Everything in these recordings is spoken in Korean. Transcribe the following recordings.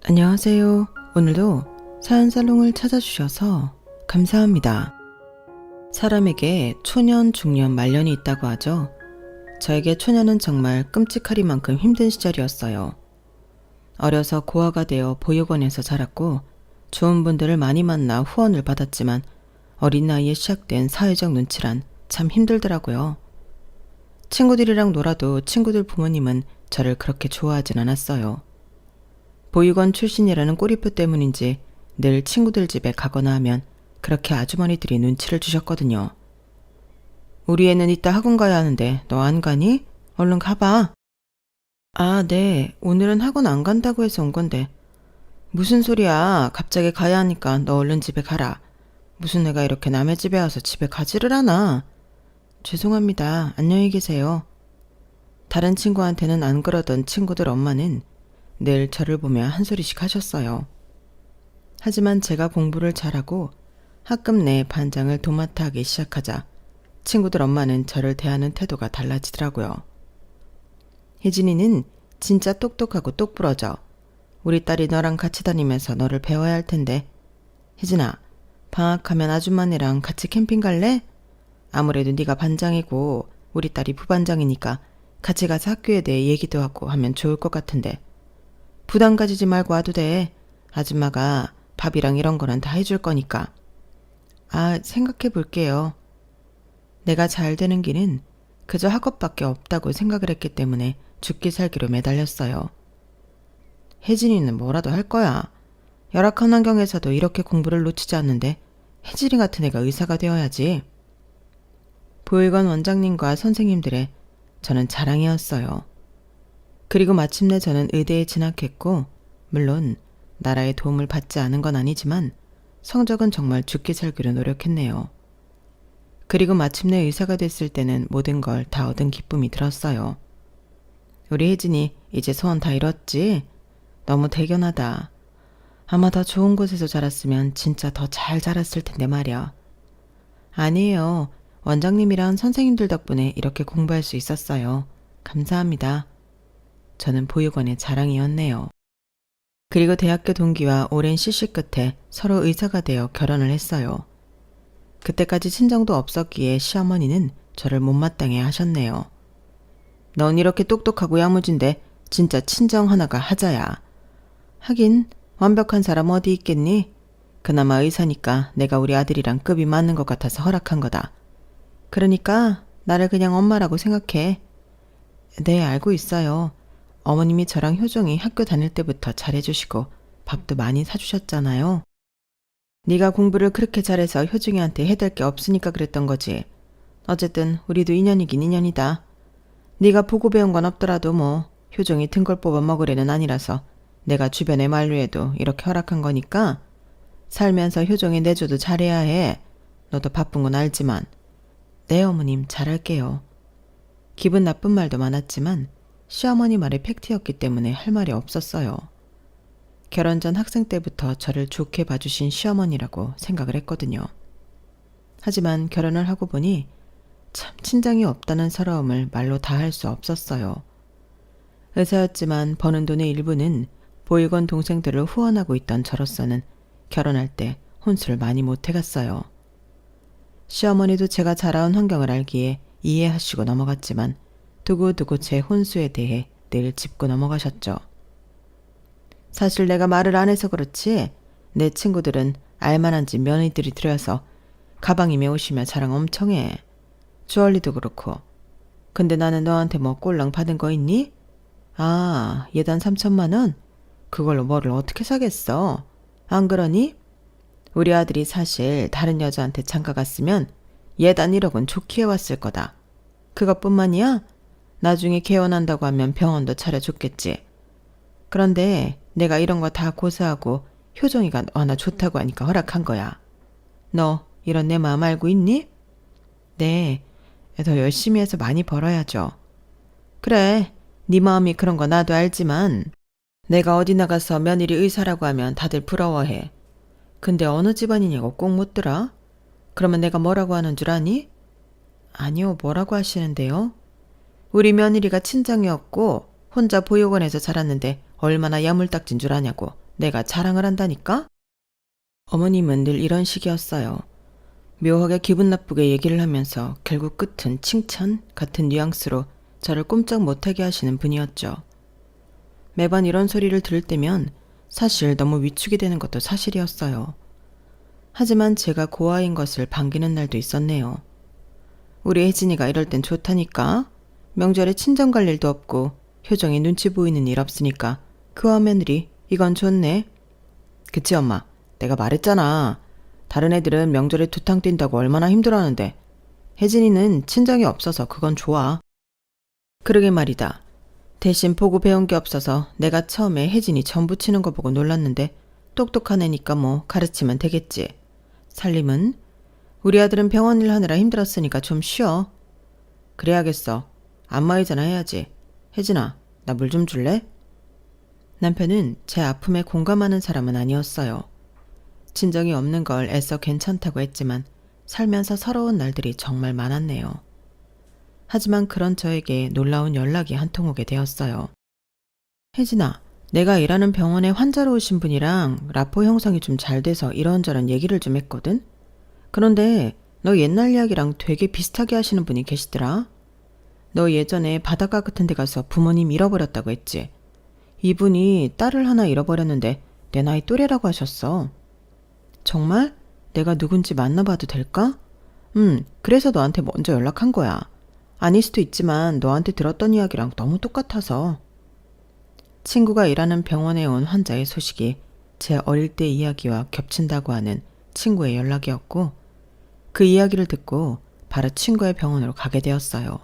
안녕하세요. 오늘도 사연살롱을 찾아주셔서 감사합니다. 사람에게 초년, 중년, 말년이 있다고 하죠. 저에게 초년은 정말 끔찍하리만큼 힘든 시절이었어요. 어려서 고아가 되어 보육원에서 자랐고 좋은 분들을 많이 만나 후원을 받았지만 어린 나이에 시작된 사회적 눈치란 참 힘들더라고요. 친구들이랑 놀아도 친구들 부모님은 저를 그렇게 좋아하진 않았어요. 보육원 출신이라는 꼬리표 때문인지 늘 친구들 집에 가거나 하면 그렇게 아주머니들이 눈치를 주셨거든요. 우리 애는 이따 학원 가야 하는데 너 안 가니? 얼른 가봐. 아, 네. 오늘은 학원 안 간다고 해서 온 건데. 무슨 소리야. 갑자기 가야 하니까 너 얼른 집에 가라. 무슨 내가 이렇게 남의 집에 와서 집에 가지를 않아. 죄송합니다. 안녕히 계세요. 다른 친구한테는 안 그러던 친구들 엄마는 늘 저를 보며 한 소리씩 하셨어요. 하지만 제가 공부를 잘하고 학급 내 반장을 도맡아 하기 시작하자 친구들 엄마는 저를 대하는 태도가 달라지더라고요. 혜진이는 진짜 똑똑하고 똑부러져. 우리 딸이 너랑 같이 다니면서 너를 배워야 할 텐데. 혜진아, 방학하면 아줌마네랑 같이 캠핑 갈래? 아무래도 네가 반장이고 우리 딸이 부반장이니까 같이 가서 학교에 대해 얘기도 하고 하면 좋을 것 같은데. 부담 가지지 말고 와도 돼. 아줌마가 밥이랑 이런 거는 다 해줄 거니까. 아, 생각해 볼게요. 내가 잘 되는 길은 그저 학업밖에 없다고 생각을 했기 때문에 죽기 살기로 매달렸어요. 혜진이는 뭐라도 할 거야. 열악한 환경에서도 이렇게 공부를 놓치지 않는데 혜진이 같은 애가 의사가 되어야지. 보육원 원장님과 선생님들의 저는 자랑이었어요. 그리고 마침내 저는 의대에 진학했고 물론 나라의 도움을 받지 않은 건 아니지만 성적은 정말 죽기 살기로 노력했네요. 그리고 마침내 의사가 됐을 때는 모든 걸 다 얻은 기쁨이 들었어요. 우리 혜진이 이제 소원 다 이뤘지? 너무 대견하다. 아마 더 좋은 곳에서 자랐으면 진짜 더 잘 자랐을 텐데 말이야. 아니에요. 원장님이랑 선생님들 덕분에 이렇게 공부할 수 있었어요. 감사합니다. 저는 보육원의 자랑이었네요. 그리고 대학교 동기와 오랜 시시 끝에 서로 의사가 되어 결혼을 했어요. 그때까지 친정도 없었기에 시어머니는 저를 못마땅해 하셨네요. 넌 이렇게 똑똑하고 야무진데 진짜 친정 하나가 하자야. 하긴 완벽한 사람 어디 있겠니? 그나마 의사니까 내가 우리 아들이랑 급이 맞는 것 같아서 허락한 거다. 그러니까 나를 그냥 엄마라고 생각해. 네, 알고 있어요. 어머님이 저랑 효종이 학교 다닐 때부터 잘해주시고 밥도 많이 사주셨잖아요. 네가 공부를 그렇게 잘해서 효종이한테 해댈 게 없으니까 그랬던 거지. 어쨌든 우리도 인연이긴 인연이다. 네가 보고 배운 건 없더라도 뭐 효종이 등골 뽑아 먹을 애는 아니라서 내가 주변에 만류해도 이렇게 허락한 거니까 살면서 효종이 내줘도 잘해야 해. 너도 바쁜 건 알지만. 네, 어머님 잘할게요. 기분 나쁜 말도 많았지만 시어머니 말이 팩트였기 때문에 할 말이 없었어요. 결혼 전 학생 때부터 저를 좋게 봐주신 시어머니라고 생각을 했거든요. 하지만 결혼을 하고 보니 참 친정이 없다는 서러움을 말로 다 할 수 없었어요. 의사였지만 버는 돈의 일부는 보육원 동생들을 후원하고 있던 저로서는 결혼할 때 혼수를 많이 못해갔어요. 시어머니도 제가 자라온 환경을 알기에 이해하시고 넘어갔지만 두고두고 제 혼수에 대해 늘 짚고 넘어가셨죠. 사실 내가 말을 안 해서 그렇지 내 친구들은 알만한 집 며느리들이 들여서 가방이며 옷이며 자랑 엄청 해. 주얼리도 그렇고. 근데 나는 너한테 뭐 꼴랑 받은 거 있니? 아, 예단 3천만 원? 그걸로 뭐를 어떻게 사겠어? 안 그러니? 우리 아들이 사실 다른 여자한테 장가 갔으면 예단 1억은 좋게 해왔을 거다. 그것뿐만이야? 나중에 개원한다고 하면 병원도 차려줬겠지. 그런데 내가 이런 거 다 고사하고 효정이가 너나 좋다고 하니까 허락한 거야. 너 이런 내 마음 알고 있니? 네, 더 열심히 해서 많이 벌어야죠. 그래, 네 마음이 그런 거 나도 알지만 내가 어디 나가서 며느리 의사라고 하면 다들 부러워해. 근데 어느 집안이냐고 꼭 묻더라. 그러면 내가 뭐라고 하는 줄 아니? 아니요, 뭐라고 하시는데요? 우리 며느리가 친정이었고 혼자 보육원에서 자랐는데 얼마나 야물딱진 줄 아냐고. 내가 자랑을 한다니까? 어머님은 늘 이런 식이었어요. 묘하게 기분 나쁘게 얘기를 하면서 결국 끝은 칭찬 같은 뉘앙스로 저를 꼼짝 못하게 하시는 분이었죠. 매번 이런 소리를 들을 때면 사실 너무 위축이 되는 것도 사실이었어요. 하지만 제가 고아인 것을 반기는 날도 있었네요. 우리 혜진이가 이럴 땐 좋다니까. 명절에 친정 갈 일도 없고 효정이 눈치 보이는 일 없으니까 그와 며느리 이건 좋네. 그치 엄마, 내가 말했잖아. 다른 애들은 명절에 두탕 뛴다고 얼마나 힘들어하는데 혜진이는 친정이 없어서 그건 좋아. 그러게 말이다. 대신 보고 배운 게 없어서 내가 처음에 혜진이 전 부치는 거 보고 놀랐는데 똑똑한 애니까 뭐 가르치면 되겠지. 살림은? 우리 아들은 병원 일 하느라 힘들었으니까 좀 쉬어. 그래야겠어. 안마의자나 해야지. 혜진아, 나 물 좀 줄래? 남편은 제 아픔에 공감하는 사람은 아니었어요. 친정이 없는 걸 애써 괜찮다고 했지만 살면서 서러운 날들이 정말 많았네요. 하지만 그런 저에게 놀라운 연락이 한 통 오게 되었어요. 혜진아, 내가 일하는 병원에 환자로 오신 분이랑 라포 형성이 좀 잘 돼서 이런저런 얘기를 좀 했거든? 그런데 너 옛날 이야기랑 되게 비슷하게 하시는 분이 계시더라. 너 예전에 바닷가 같은 데 가서 부모님 잃어버렸다고 했지. 이분이 딸을 하나 잃어버렸는데 내 나이 또래라고 하셨어. 정말? 내가 누군지 만나봐도 될까? 그래서 너한테 먼저 연락한 거야. 아닐 수도 있지만 너한테 들었던 이야기랑 너무 똑같아서. 친구가 일하는 병원에 온 환자의 소식이 제 어릴 때 이야기와 겹친다고 하는 친구의 연락이었고 그 이야기를 듣고 바로 친구의 병원으로 가게 되었어요.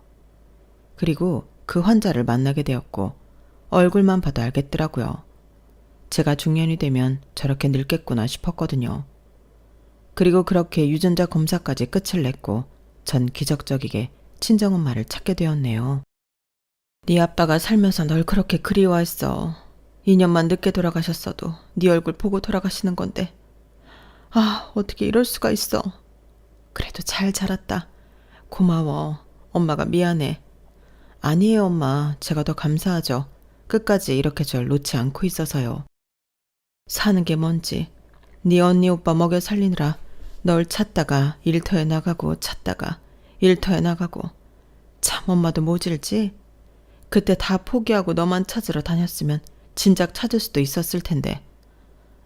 그리고 그 환자를 만나게 되었고 얼굴만 봐도 알겠더라고요. 제가 중년이 되면 저렇게 늙겠구나 싶었거든요. 그리고 그렇게 유전자 검사까지 끝을 냈고 전 기적적이게 친정엄마를 찾게 되었네요. 네 아빠가 살면서 널 그렇게 그리워했어. 2년만 늦게 돌아가셨어도 네 얼굴 보고 돌아가시는 건데. 아, 어떻게 이럴 수가 있어. 그래도 잘 자랐다. 고마워. 엄마가 미안해. 아니에요, 엄마. 제가 더 감사하죠. 끝까지 이렇게 절 놓지 않고 있어서요. 사는 게 뭔지. 네 언니 오빠 먹여 살리느라 널 찾다가 일터에 나가고 찾다가 일터에 나가고. 참 엄마도 모질지? 그때 다 포기하고 너만 찾으러 다녔으면 진작 찾을 수도 있었을 텐데.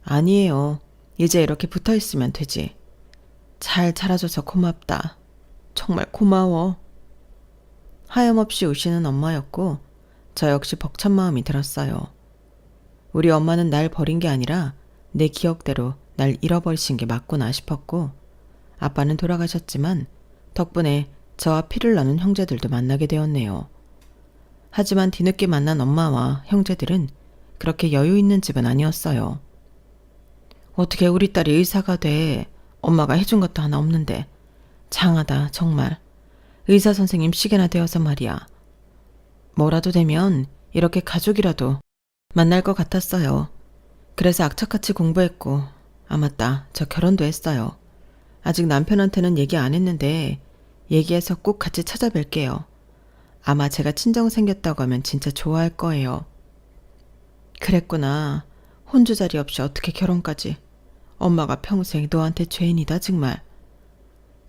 아니에요. 이제 이렇게 붙어있으면 되지. 잘 자라줘서 고맙다. 정말 고마워. 하염없이 우시는 엄마였고 저 역시 벅찬 마음이 들었어요. 우리 엄마는 날 버린 게 아니라 내 기억대로 날 잃어버리신 게 맞구나 싶었고 아빠는 돌아가셨지만 덕분에 저와 피를 나눈 형제들도 만나게 되었네요. 하지만 뒤늦게 만난 엄마와 형제들은 그렇게 여유 있는 집은 아니었어요. 어떻게 우리 딸이 의사가 돼. 엄마가 해준 것도 하나 없는데. 장하다 정말. 의사 선생님 시계나 되어서 말이야. 뭐라도 되면 이렇게 가족이라도 만날 것 같았어요. 그래서 악착같이 공부했고 아 맞다 저 결혼도 했어요. 아직 남편한테는 얘기 안 했는데 얘기해서 꼭 같이 찾아뵐게요. 아마 제가 친정 생겼다고 하면 진짜 좋아할 거예요. 그랬구나. 혼주 자리 없이 어떻게 결혼까지. 엄마가 평생 너한테 죄인이다 정말.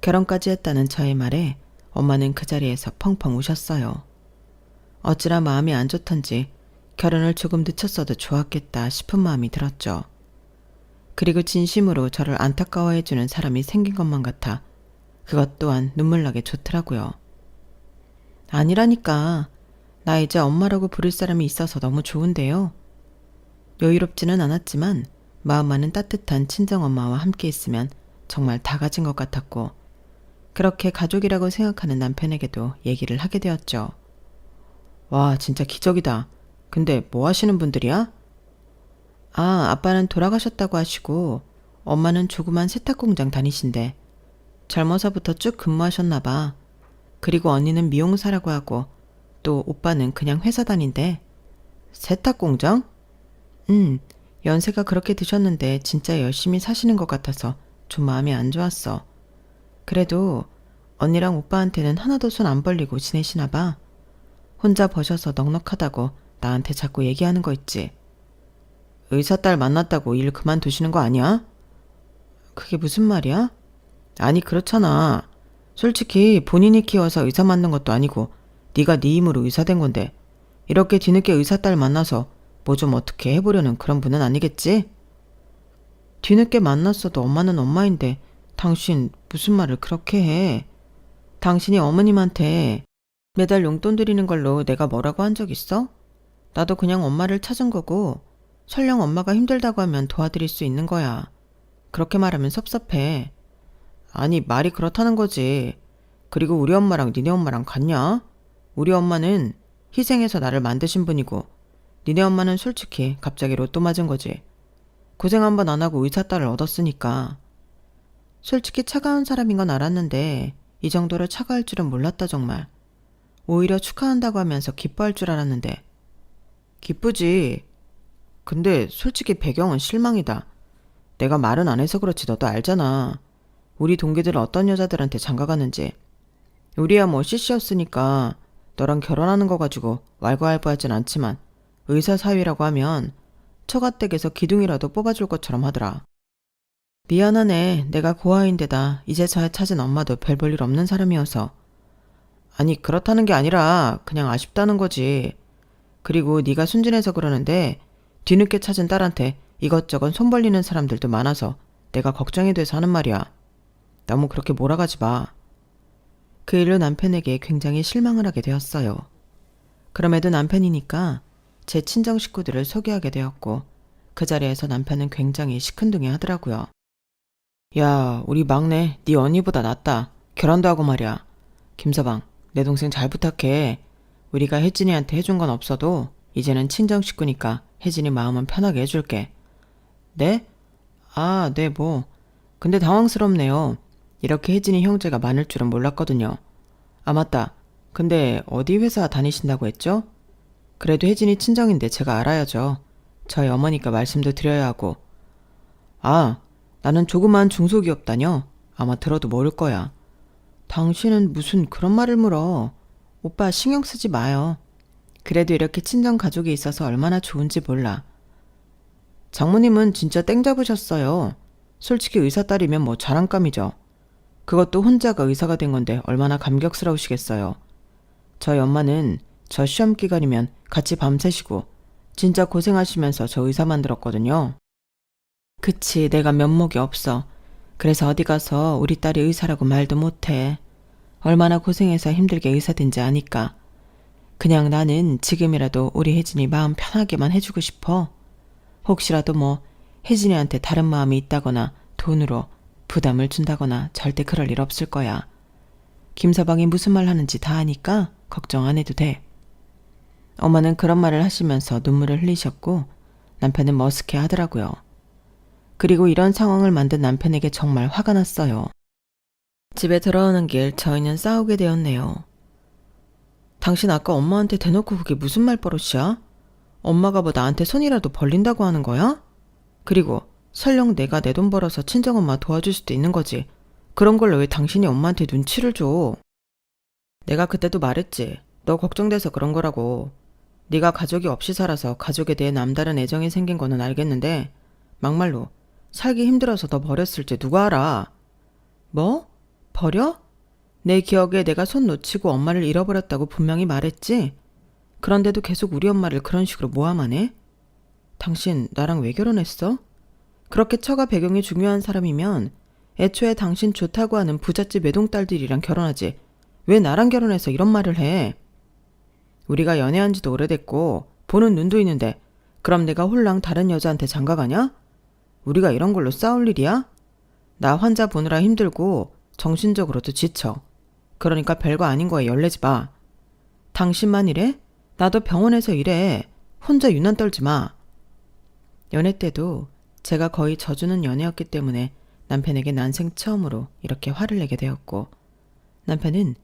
결혼까지 했다는 저의 말에 엄마는 그 자리에서 펑펑 우셨어요. 어찌나 마음이 안 좋던지 결혼을 조금 늦췄어도 좋았겠다 싶은 마음이 들었죠. 그리고 진심으로 저를 안타까워해주는 사람이 생긴 것만 같아 그것 또한 눈물나게 좋더라고요. 아니라니까. 나 이제 엄마라고 부를 사람이 있어서 너무 좋은데요. 여유롭지는 않았지만 마음만은 따뜻한 친정엄마와 함께 있으면 정말 다 가진 것 같았고 그렇게 가족이라고 생각하는 남편에게도 얘기를 하게 되었죠. 와, 진짜 기적이다. 근데 뭐 하시는 분들이야? 아, 아빠는 돌아가셨다고 하시고 엄마는 조그만 세탁공장 다니신대. 젊어서부터 쭉 근무하셨나 봐. 그리고 언니는 미용사라고 하고 또 오빠는 그냥 회사 다닌대. 세탁공장? 연세가 그렇게 드셨는데 진짜 열심히 사시는 것 같아서 좀 마음이 안 좋았어. 그래도 언니랑 오빠한테는 하나도 손 안 벌리고 지내시나 봐. 혼자 버셔서 넉넉하다고 나한테 자꾸 얘기하는 거 있지. 의사 딸 만났다고 일 그만두시는 거 아니야? 그게 무슨 말이야? 아니 그렇잖아. 솔직히 본인이 키워서 의사 만난 것도 아니고 네가 네 힘으로 의사 된 건데 이렇게 뒤늦게 의사 딸 만나서 뭐 좀 어떻게 해보려는 그런 분은 아니겠지? 뒤늦게 만났어도 엄마는 엄마인데 당신 무슨 말을 그렇게 해? 당신이 어머님한테 매달 용돈 드리는 걸로 내가 뭐라고 한 적 있어? 나도 그냥 엄마를 찾은 거고 설령 엄마가 힘들다고 하면 도와드릴 수 있는 거야. 그렇게 말하면 섭섭해. 아니 말이 그렇다는 거지. 그리고 우리 엄마랑 니네 엄마랑 같냐? 우리 엄마는 희생해서 나를 만드신 분이고 니네 엄마는 솔직히 갑자기 로또 맞은 거지. 고생 한번 안 하고 의사 딸을 얻었으니까. 솔직히 차가운 사람인 건 알았는데 이 정도로 차가울 줄은 몰랐다 정말. 오히려 축하한다고 하면서 기뻐할 줄 알았는데. 기쁘지. 근데 솔직히 배경은 실망이다. 내가 말은 안 해서 그렇지 너도 알잖아. 우리 동기들 어떤 여자들한테 장가가는지. 우리야 뭐 CC였으니까 너랑 결혼하는 거 가지고 왈가왈부하진 않지만 의사 사위라고 하면 처가댁에서 기둥이라도 뽑아줄 것처럼 하더라. 미안하네. 내가 고아인데다 이제서야 찾은 엄마도 별 볼 일 없는 사람이어서. 아니 그렇다는 게 아니라 그냥 아쉽다는 거지. 그리고 네가 순진해서 그러는데 뒤늦게 찾은 딸한테 이것저것 손 벌리는 사람들도 많아서 내가 걱정이 돼서 하는 말이야. 너무 그렇게 몰아가지 마. 그 일로 남편에게 굉장히 실망을 하게 되었어요. 그럼에도 남편이니까 제 친정 식구들을 소개하게 되었고 그 자리에서 남편은 굉장히 시큰둥해 하더라고요. 야, 우리 막내 네 언니보다 낫다. 결혼도 하고 말이야. 김서방, 내 동생 잘 부탁해. 우리가 혜진이한테 해준 건 없어도 이제는 친정 식구니까 혜진이 마음은 편하게 해줄게. 네? 아, 네 뭐. 근데 당황스럽네요. 이렇게 혜진이 형제가 많을 줄은 몰랐거든요. 아 맞다. 근데 어디 회사 다니신다고 했죠? 그래도 혜진이 친정인데 제가 알아야죠. 저희 어머니가 말씀도 드려야 하고. 아, 나는 조그만 중소기업 다녀. 아마 들어도 모를 거야. 당신은 무슨 그런 말을 물어. 오빠 신경 쓰지 마요. 그래도 이렇게 친정 가족이 있어서 얼마나 좋은지 몰라. 장모님은 진짜 땡 잡으셨어요. 솔직히 의사 딸이면 뭐 자랑감이죠. 그것도 혼자가 의사가 된 건데 얼마나 감격스러우시겠어요. 저희 엄마는 저 시험 기간이면 같이 밤새시고 진짜 고생하시면서 저 의사 만들었거든요. 그치, 내가 면목이 없어. 그래서 어디 가서 우리 딸이 의사라고 말도 못해. 얼마나 고생해서 힘들게 의사 된지 아니까. 그냥 나는 지금이라도 우리 혜진이 마음 편하게만 해주고 싶어. 혹시라도 뭐 혜진이한테 다른 마음이 있다거나 돈으로 부담을 준다거나 절대 그럴 일 없을 거야. 김서방이 무슨 말 하는지 다 아니까 걱정 안 해도 돼. 엄마는 그런 말을 하시면서 눈물을 흘리셨고 남편은 머쓱해 하더라고요. 그리고 이런 상황을 만든 남편에게 정말 화가 났어요. 집에 들어오는 길 저희는 싸우게 되었네요. 당신 아까 엄마한테 대놓고 그게 무슨 말버릇이야? 엄마가 뭐 나한테 손이라도 벌린다고 하는 거야? 그리고 설령 내가 내 돈 벌어서 친정엄마 도와줄 수도 있는 거지. 그런 걸로 왜 당신이 엄마한테 눈치를 줘? 내가 그때도 말했지. 너 걱정돼서 그런 거라고. 네가 가족이 없이 살아서 가족에 대해 남다른 애정이 생긴 거는 알겠는데 막말로 살기 힘들어서 너 버렸을지 누가 알아? 뭐? 버려? 내 기억에 내가 손 놓치고 엄마를 잃어버렸다고 분명히 말했지? 그런데도 계속 우리 엄마를 그런 식으로 모함하네? 당신 나랑 왜 결혼했어? 그렇게 처가 배경이 중요한 사람이면 애초에 당신 좋다고 하는 부잣집 외동딸들이랑 결혼하지. 왜 나랑 결혼해서 이런 말을 해? 우리가 연애한 지도 오래됐고 보는 눈도 있는데 그럼 내가 홀랑 다른 여자한테 장가가냐? 우리가 이런 걸로 싸울 일이야? 나 환자 보느라 힘들고 정신적으로도 지쳐. 그러니까 별거 아닌 거에 열내지 마. 당신만 이래? 나도 병원에서 일해. 혼자 유난 떨지 마. 연애 때도 제가 거의 져주는 연애였기 때문에 남편에게 난생 처음으로 이렇게 화를 내게 되었고 남편은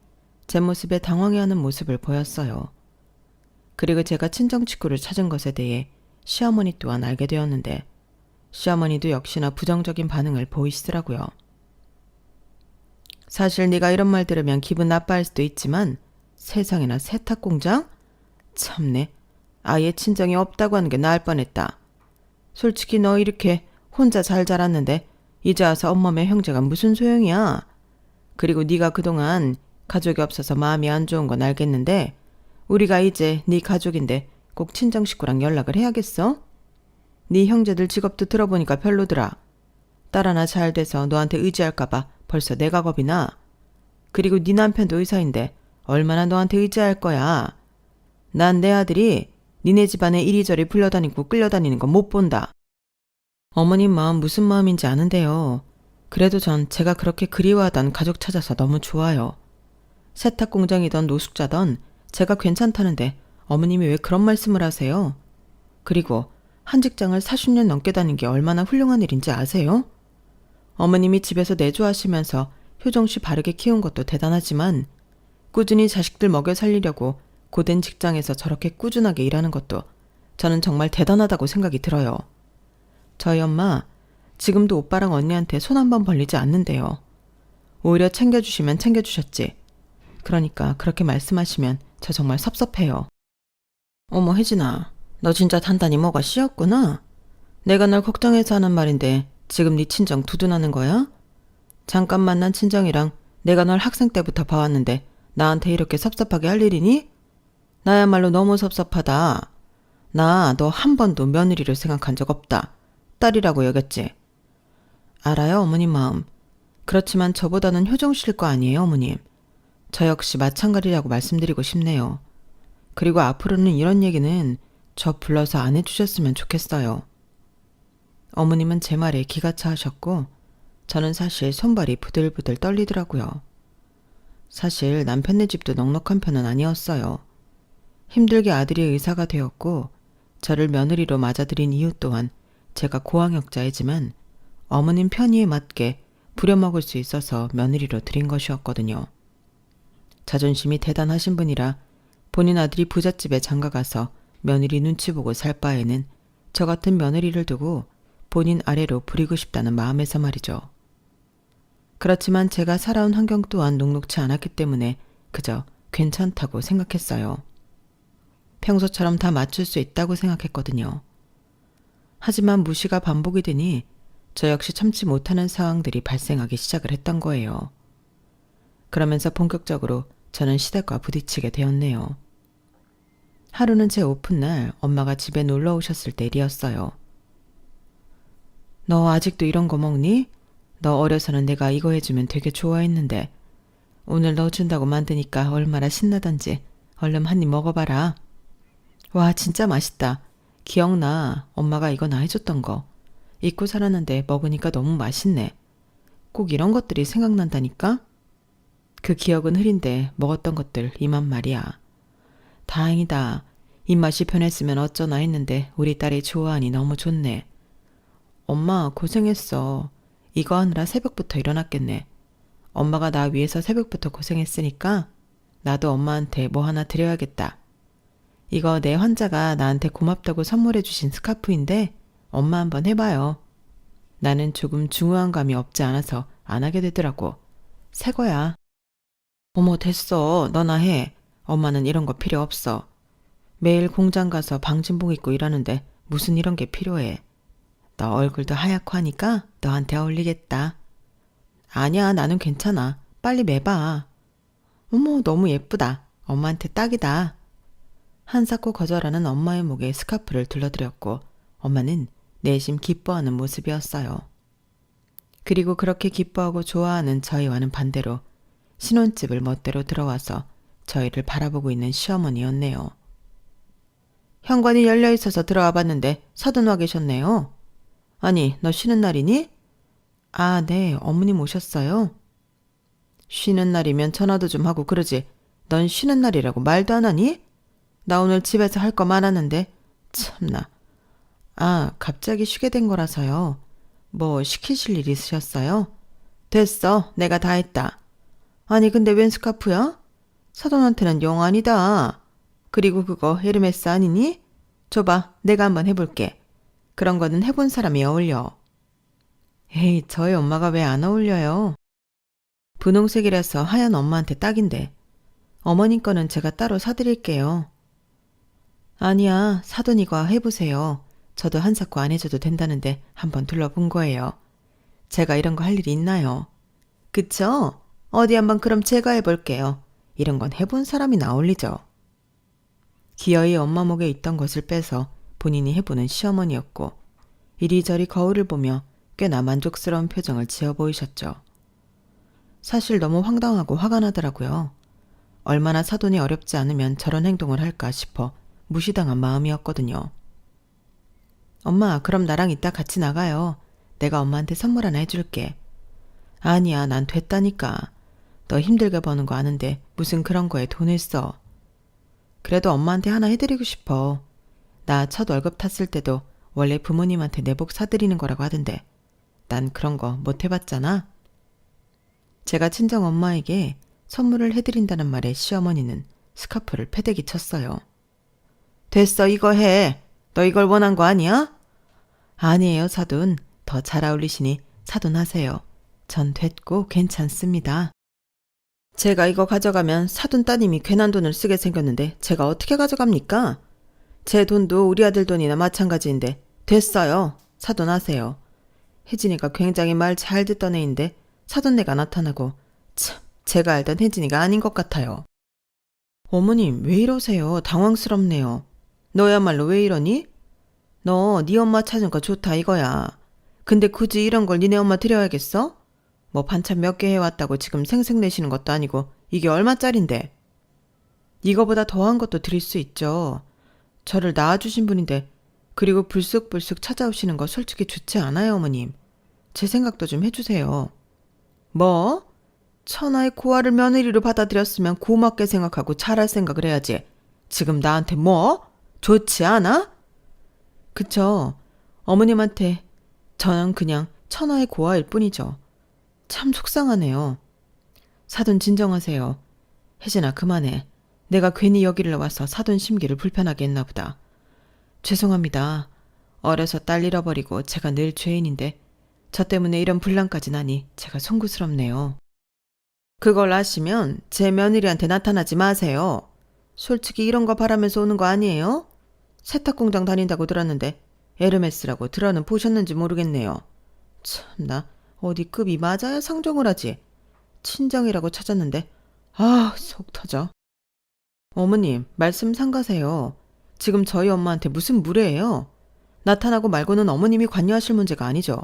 제 모습에 당황해하는 모습을 보였어요. 그리고 제가 친정 식구를 찾은 것에 대해 시어머니 또한 알게 되었는데 시어머니도 역시나 부정적인 반응을 보이시더라고요. 사실 네가 이런 말 들으면 기분 나빠할 수도 있지만 세상에나 세탁공장? 참네. 아예 친정이 없다고 하는 게 나을 뻔했다. 솔직히 너 이렇게 혼자 잘 자랐는데 이제 와서 엄마며 형제가 무슨 소용이야. 그리고 네가 그동안 가족이 없어서 마음이 안 좋은 건 알겠는데 우리가 이제 네 가족인데 꼭 친정 식구랑 연락을 해야겠어? 네 형제들 직업도 들어보니까 별로더라. 딸 하나 잘 돼서 너한테 의지할까 봐 벌써 내가 겁이 나. 그리고 네 남편도 의사인데 얼마나 너한테 의지할 거야. 난 내 아들이 니네 집안에 이리저리 불려다니고 끌려다니는 거 못 본다. 어머님 마음 무슨 마음인지 아는데요. 그래도 전 제가 그렇게 그리워하던 가족 찾아서 너무 좋아요. 세탁 공장이던 노숙자던 제가 괜찮다는데 어머님이 왜 그런 말씀을 하세요? 그리고 한 직장을 40년 넘게 다닌 게 얼마나 훌륭한 일인지 아세요? 어머님이 집에서 내조하시면서 효정씨 바르게 키운 것도 대단하지만 꾸준히 자식들 먹여 살리려고 고된 직장에서 저렇게 꾸준하게 일하는 것도 저는 정말 대단하다고 생각이 들어요. 저희 엄마 지금도 오빠랑 언니한테 손 한 번 벌리지 않는데요. 오히려 챙겨주시면 챙겨주셨지. 그러니까 그렇게 말씀하시면 저 정말 섭섭해요. 어머 혜진아, 너 진짜 단단히 뭐가 씌었구나. 내가 널 걱정해서 하는 말인데 지금 네 친정 두둔하는 거야? 잠깐 만난 친정이랑 내가 널 학생 때부터 봐왔는데 나한테 이렇게 섭섭하게 할 일이니? 나야말로 너무 섭섭하다. 나 너 한 번도 며느리로 생각한 적 없다. 딸이라고 여겼지. 알아요, 어머님 마음. 그렇지만 저보다는 효정씨일 거 아니에요, 어머님. 저 역시 마찬가지라고 말씀드리고 싶네요. 그리고 앞으로는 이런 얘기는 저 불러서 안 해주셨으면 좋겠어요. 어머님은 제 말에 기가 차하셨고 저는 사실 손발이 부들부들 떨리더라고요. 사실 남편네 집도 넉넉한 편은 아니었어요. 힘들게 아들이 의사가 되었고 저를 며느리로 맞아들인 이유 또한 제가 고학력자이지만 어머님 편의에 맞게 부려먹을 수 있어서 며느리로 들인 것이었거든요. 자존심이 대단하신 분이라 본인 아들이 부잣집에 장가가서 며느리 눈치 보고 살 바에는 저 같은 며느리를 두고 본인 아래로 부리고 싶다는 마음에서 말이죠. 그렇지만 제가 살아온 환경 또한 녹록치 않았기 때문에 그저 괜찮다고 생각했어요. 평소처럼 다 맞출 수 있다고 생각했거든요. 하지만 무시가 반복이 되니 저 역시 참지 못하는 상황들이 발생하기 시작을 했던 거예요. 그러면서 본격적으로 저는 시댁과 부딪히게 되었네요. 하루는 제 오픈날 엄마가 집에 놀러 오셨을 때 일이었어요. 너 아직도 이런 거 먹니? 너 어려서는 내가 이거 해주면 되게 좋아했는데 오늘 너 준다고 만드니까 얼마나 신나던지 얼른 한 입 먹어봐라. 와 진짜 맛있다. 기억나. 엄마가 이거 나 해줬던 거. 잊고 살았는데 먹으니까 너무 맛있네. 꼭 이런 것들이 생각난다니까? 그 기억은 흐린데 먹었던 것들 이만 말이야. 다행이다. 입맛이 변했으면 어쩌나 했는데 우리 딸이 좋아하니 너무 좋네. 엄마 고생했어. 이거 하느라 새벽부터 일어났겠네. 엄마가 나 위해서 새벽부터 고생했으니까 나도 엄마한테 뭐 하나 드려야겠다. 이거 내 환자가 나한테 고맙다고 선물해 주신 스카프인데 엄마 한번 해봐요. 나는 조금 중후한 감이 없지 않아서 안 하게 되더라고. 새 거야. 어머 됐어. 너나 해. 엄마는 이런 거 필요 없어. 매일 공장 가서 방진복 입고 일하는데 무슨 이런 게 필요해. 너 얼굴도 하얗고 하니까 너한테 어울리겠다. 아니야 나는 괜찮아. 빨리 매봐. 어머 너무 예쁘다. 엄마한테 딱이다. 한사코 거절하는 엄마의 목에 스카프를 둘러드렸고 엄마는 내심 기뻐하는 모습이었어요. 그리고 그렇게 기뻐하고 좋아하는 저희와는 반대로 신혼집을 멋대로 들어와서 저희를 바라보고 있는 시어머니였네요. 현관이 열려있어서 들어와 봤는데 서둔 와 계셨네요. 아니 너 쉬는 날이니? 아 네 어머님 오셨어요? 쉬는 날이면 전화도 좀 하고 그러지. 넌 쉬는 날이라고 말도 안 하니? 나 오늘 집에서 할 거 많았는데 참나. 아 갑자기 쉬게 된 거라서요. 뭐 시키실 일 있으셨어요? 됐어 내가 다 했다. 아니 근데 웬 스카프야? 사돈한테는 영 아니다. 그리고 그거 헤르메스 아니니? 줘봐 내가 한번 해볼게. 그런 거는 해본 사람이 어울려. 에이 저희 엄마가 왜 안 어울려요? 분홍색이라서 하얀 엄마한테 딱인데. 어머님 거는 제가 따로 사드릴게요. 아니야 사돈 이거 해보세요. 저도 한사코 안 해줘도 된다는데 한번 둘러본 거예요. 제가 이런 거 할 일이 있나요? 그쵸? 어디 한번 그럼 제가 해볼게요. 이런 건 해본 사람이 나올리죠. 기어이 엄마 목에 있던 것을 빼서 본인이 해보는 시어머니였고 이리저리 거울을 보며 꽤나 만족스러운 표정을 지어 보이셨죠. 사실 너무 황당하고 화가 나더라고요. 얼마나 사돈이 어렵지 않으면 저런 행동을 할까 싶어 무시당한 마음이었거든요. 엄마, 그럼 나랑 이따 같이 나가요. 내가 엄마한테 선물 하나 해줄게. 아니야, 난 됐다니까. 너 힘들게 버는 거 아는데 무슨 그런 거에 돈을 써. 그래도 엄마한테 하나 해드리고 싶어. 나 첫 월급 탔을 때도 원래 부모님한테 내복 사드리는 거라고 하던데 난 그런 거 못 해봤잖아. 제가 친정 엄마에게 선물을 해드린다는 말에 시어머니는 스카프를 패대기 쳤어요. 됐어, 이거 해. 너 이걸 원한 거 아니야? 아니에요, 사돈. 더 잘 어울리시니 사돈 하세요. 전 됐고 괜찮습니다. 제가 이거 가져가면 사돈 따님이 괜한 돈을 쓰게 생겼는데 제가 어떻게 가져갑니까? 제 돈도 우리 아들 돈이나 마찬가지인데 됐어요. 사돈 하세요. 혜진이가 굉장히 말 잘 듣던 애인데 사돈네가 나타나고 참 제가 알던 혜진이가 아닌 것 같아요. 어머님 왜 이러세요? 당황스럽네요. 너야말로 왜 이러니? 너 네 엄마 찾은 거 좋다 이거야. 근데 굳이 이런 걸 니네 엄마 드려야겠어? 뭐 반찬 몇 개 해왔다고 지금 생색내시는 것도 아니고 이게 얼마짜린데? 이거보다 더한 것도 드릴 수 있죠. 저를 낳아주신 분인데 그리고 불쑥불쑥 찾아오시는 거 솔직히 좋지 않아요, 어머님. 제 생각도 좀 해주세요. 뭐? 천하의 고아를 며느리로 받아들였으면 고맙게 생각하고 잘할 생각을 해야지. 지금 나한테 뭐? 좋지 않아? 그쵸. 어머님한테 저는 그냥 천하의 고아일 뿐이죠. 참 속상하네요. 사돈 진정하세요. 혜진아 그만해. 내가 괜히 여기를 와서 사돈 심기를 불편하게 했나 보다. 죄송합니다. 어려서 딸 잃어버리고 제가 늘 죄인인데 저 때문에 이런 분란까지 나니 제가 송구스럽네요. 그걸 아시면 제 며느리한테 나타나지 마세요. 솔직히 이런 거 바라면서 오는 거 아니에요? 세탁공장 다닌다고 들었는데 에르메스라고 들어는 보셨는지 모르겠네요. 참나 어디 급이 맞아야 상종을 하지. 친정이라고 찾았는데 속 터져. 어머님 말씀 삼가세요. 지금 저희 엄마한테 무슨 무례예요? 나타나고 말고는 어머님이 관여하실 문제가 아니죠.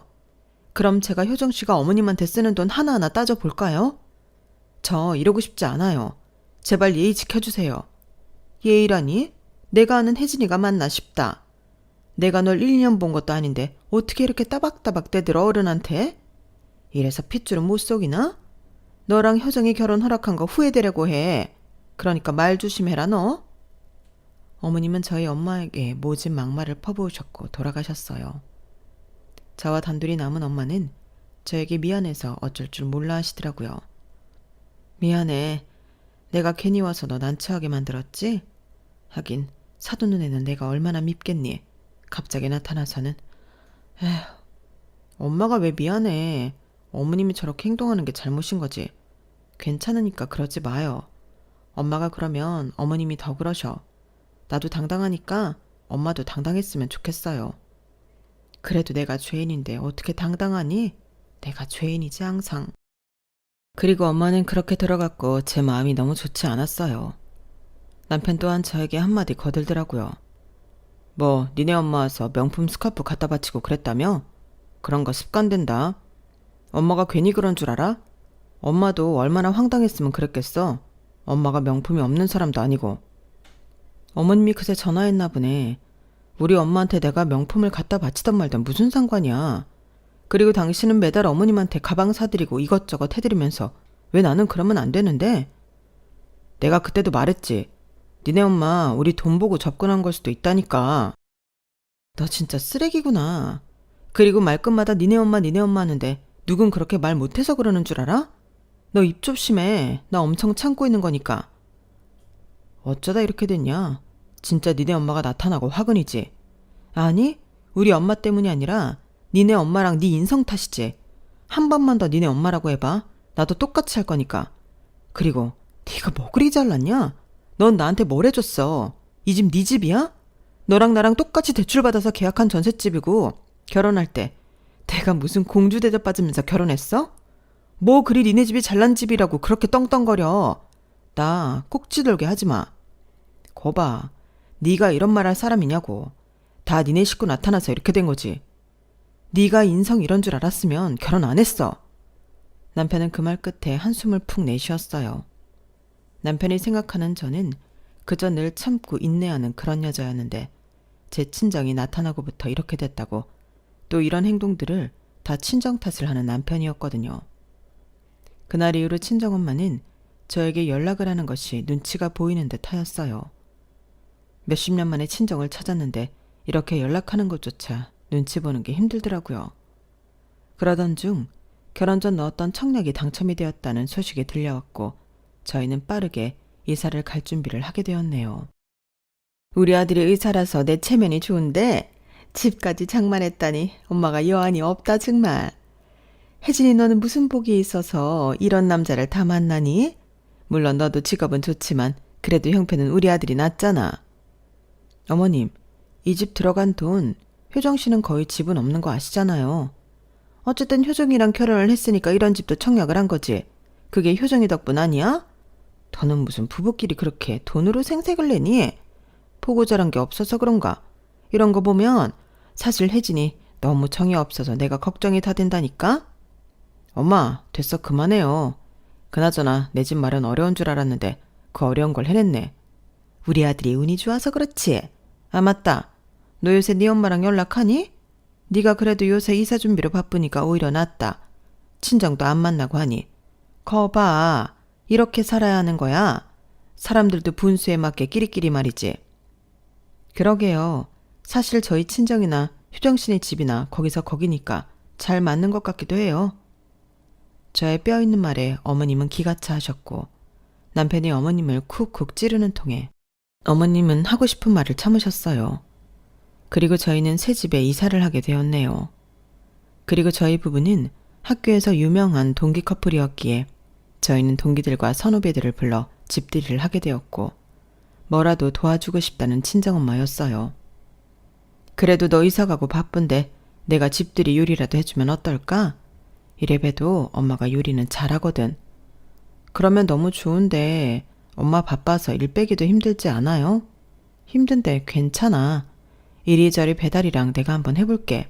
그럼 제가 효정씨가 어머님한테 쓰는 돈 하나하나 따져볼까요? 저 이러고 싶지 않아요. 제발 예의 지켜주세요. 예의라니? 내가 아는 혜진이가 맞나 싶다. 내가 널 1년 본 것도 아닌데 어떻게 이렇게 따박따박 떼들어 어른한테? 이래서 핏줄은 못 속이나? 너랑 효정이 결혼 허락한 거 후회되려고 해. 그러니까 말 조심해라 너. 어머님은 저희 엄마에게 모진 막말을 퍼부으셨고 돌아가셨어요. 저와 단둘이 남은 엄마는 저에게 미안해서 어쩔 줄 몰라 하시더라고요. 미안해. 내가 괜히 와서 너 난처하게 만들었지? 하긴 사돈 눈에는 내가 얼마나 밉겠니? 갑자기 나타나서는 에휴, 엄마가 왜 미안해. 어머님이 저렇게 행동하는 게 잘못인 거지. 괜찮으니까 그러지 마요. 엄마가 그러면 어머님이 더 그러셔. 나도 당당하니까 엄마도 당당했으면 좋겠어요. 그래도 내가 죄인인데 어떻게 당당하니? 내가 죄인이지 항상. 그리고 엄마는 그렇게 들어갔고 제 마음이 너무 좋지 않았어요. 남편 또한 저에게 한마디 거들더라고요. 뭐 니네 엄마 와서 명품 스카프 갖다 바치고 그랬다며? 그런 거 습관된다. 엄마가 괜히 그런 줄 알아? 엄마도 얼마나 황당했으면 그랬겠어. 엄마가 명품이 없는 사람도 아니고. 어머님이 그새 전화했나 보네. 우리 엄마한테 내가 명품을 갖다 바치던 말던 무슨 상관이야. 그리고 당신은 매달 어머님한테 가방 사드리고 이것저것 해드리면서 왜 나는 그러면 안 되는데? 내가 그때도 말했지. 니네 엄마 우리 돈 보고 접근한 걸 수도 있다니까. 너 진짜 쓰레기구나. 그리고 말끝마다 니네 엄마 하는데 누군 그렇게 말 못해서 그러는 줄 알아? 너 입 좀 심해. 나 엄청 참고 있는 거니까. 어쩌다 이렇게 됐냐? 진짜 니네 엄마가 나타나고 화근이지. 아니, 우리 엄마 때문이 아니라 니네 엄마랑 네 인성 탓이지. 한 번만 더 니네 엄마라고 해봐. 나도 똑같이 할 거니까. 그리고 네가 뭐 그리 잘났냐? 넌 나한테 뭘 해줬어? 이 집 네 집이야? 너랑 나랑 똑같이 대출받아서 계약한 전셋집이고 결혼할 때 내가 무슨 공주 대접 받으면서 결혼했어? 뭐 그리 니네 집이 잘난 집이라고 그렇게 떵떵거려. 나 꼭지 돌게 하지 마. 거봐, 네가 이런 말 할 사람이냐고. 다 니네 식구 나타나서 이렇게 된 거지. 네가 인성 이런 줄 알았으면 결혼 안 했어. 남편은 그 말 끝에 한숨을 푹 내쉬었어요. 남편이 생각하는 저는 그저 늘 참고 인내하는 그런 여자였는데 제 친정이 나타나고부터 이렇게 됐다고 또 이런 행동들을 다 친정 탓을 하는 남편이었거든요. 그날 이후로 친정엄마는 저에게 연락을 하는 것이 눈치가 보이는 듯 하였어요. 몇십 년 만에 친정을 찾았는데 이렇게 연락하는 것조차 눈치 보는 게 힘들더라고요. 그러던 중 결혼 전 넣었던 청약이 당첨이 되었다는 소식이 들려왔고 저희는 빠르게 이사를 갈 준비를 하게 되었네요. 우리 아들이 의사라서 내 체면이 좋은데 집까지 장만했다니 엄마가 여한이 없다 정말. 혜진이 너는 무슨 복이 있어서 이런 남자를 다 만나니? 물론 너도 직업은 좋지만 그래도 형편은 우리 아들이 낫잖아. 어머님, 이 집 들어간 돈 효정 씨는 거의 집은 없는 거 아시잖아요. 어쨌든 효정이랑 결혼을 했으니까 이런 집도 청약을 한 거지. 그게 효정이 덕분 아니야? 너는 무슨 부부끼리 그렇게 돈으로 생색을 내니? 보고 자란 게 없어서 그런가? 이런 거 보면 사실 혜진이 너무 정이 없어서 내가 걱정이 다 된다니까? 엄마, 됐어 그만해요. 그나저나 내 집 마련 어려운 줄 알았는데 그 어려운 걸 해냈네. 우리 아들이 운이 좋아서 그렇지. 아 맞다. 너 요새 네 엄마랑 연락하니? 네가 그래도 요새 이사 준비로 바쁘니까 오히려 낫다. 친정도 안 만나고 하니. 거봐. 이렇게 살아야 하는 거야. 사람들도 분수에 맞게 끼리끼리 말이지. 그러게요. 사실 저희 친정이나 효정씨네 집이나 거기서 거기니까 잘 맞는 것 같기도 해요. 저의 뼈 있는 말에 어머님은 기가 차 하셨고 남편이 어머님을 쿡쿡 찌르는 통에 어머님은 하고 싶은 말을 참으셨어요. 그리고 저희는 새 집에 이사를 하게 되었네요. 그리고 저희 부부는 학교에서 유명한 동기 커플이었기에 저희는 동기들과 선후배들을 불러 집들이를 하게 되었고 뭐라도 도와주고 싶다는 친정엄마였어요. 그래도 너 이사가고 바쁜데 내가 집들이 요리라도 해주면 어떨까? 이래봬도 엄마가 요리는 잘하거든. 그러면 너무 좋은데 엄마 바빠서 일 빼기도 힘들지 않아요? 힘든데 괜찮아. 이리저리 배달이랑 내가 한번 해볼게.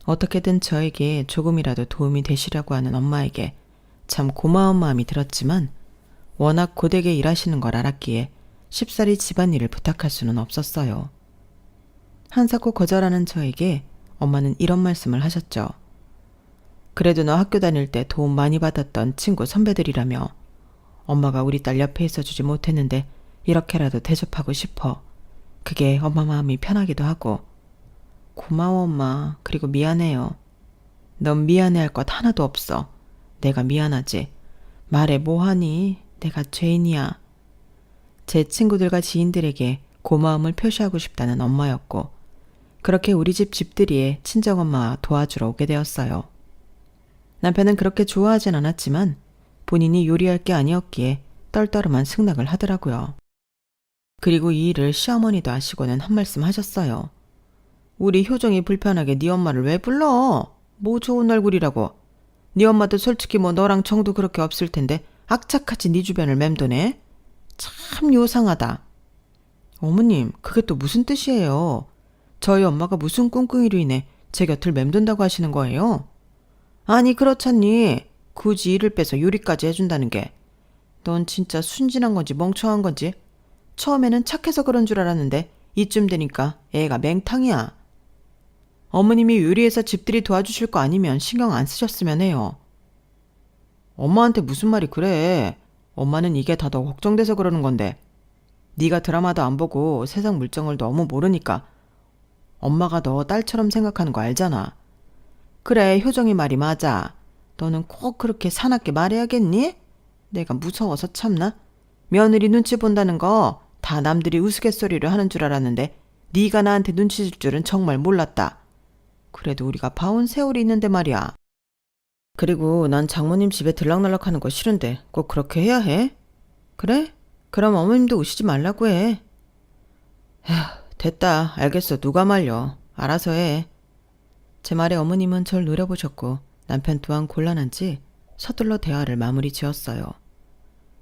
어떻게든 저에게 조금이라도 도움이 되시려고 하는 엄마에게 참 고마운 마음이 들었지만 워낙 고되게 일하시는 걸 알았기에 쉽사리 집안일을 부탁할 수는 없었어요. 한사코 거절하는 저에게 엄마는 이런 말씀을 하셨죠. 그래도 너 학교 다닐 때 도움 많이 받았던 친구 선배들이라며 엄마가 우리 딸 옆에 있어주지 못했는데 이렇게라도 대접하고 싶어. 그게 엄마 마음이 편하기도 하고. 고마워 엄마. 그리고 미안해요. 넌 미안해할 것 하나도 없어. 내가 미안하지. 말해 뭐하니? 내가 죄인이야. 제 친구들과 지인들에게 고마움을 표시하고 싶다는 엄마였고 그렇게 우리 집 집들이에 친정엄마와 도와주러 오게 되었어요. 남편은 그렇게 좋아하진 않았지만 본인이 요리할 게 아니었기에 떨떠름한 승낙을 하더라고요. 그리고 이 일을 시어머니도 아시고는 한 말씀 하셨어요. 우리 효정이 불편하게 네 엄마를 왜 불러? 뭐 좋은 얼굴이라고. 네 엄마도 솔직히 뭐 너랑 정도 그렇게 없을 텐데 악착같이 네 주변을 맴도네. 참 요상하다. 어머님, 그게 또 무슨 뜻이에요? 저희 엄마가 무슨 꿍꿍이로 인해 제 곁을 맴돈다고 하시는 거예요? 아니 그렇잖니. 굳이 일을 빼서 요리까지 해준다는 게. 넌 진짜 순진한 건지 멍청한 건지. 처음에는 착해서 그런 줄 알았는데 이쯤 되니까 애가 맹탕이야. 어머님이 요리해서 집들이 도와주실 거 아니면 신경 안 쓰셨으면 해요. 엄마한테 무슨 말이 그래. 엄마는 이게 다 너 걱정돼서 그러는 건데. 네가 드라마도 안 보고 세상 물정을 너무 모르니까 엄마가 너 딸처럼 생각하는 거 알잖아. 그래, 효정이 말이 맞아. 너는 꼭 그렇게 사납게 말해야겠니? 내가 무서워서 참나? 며느리 눈치 본다는 거 다 남들이 우스갯소리를 하는 줄 알았는데 네가 나한테 눈치 줄 줄은 정말 몰랐다. 그래도 우리가 봐온 세월이 있는데 말이야. 그리고 난 장모님 집에 들락날락하는 거 싫은데 꼭 그렇게 해야 해? 그래? 그럼 어머님도 오시지 말라고 해. 에휴, 됐다. 알겠어. 누가 말려. 알아서 해. 제 말에 어머님은 절 노려보셨고 남편 또한 곤란한지 서둘러 대화를 마무리 지었어요.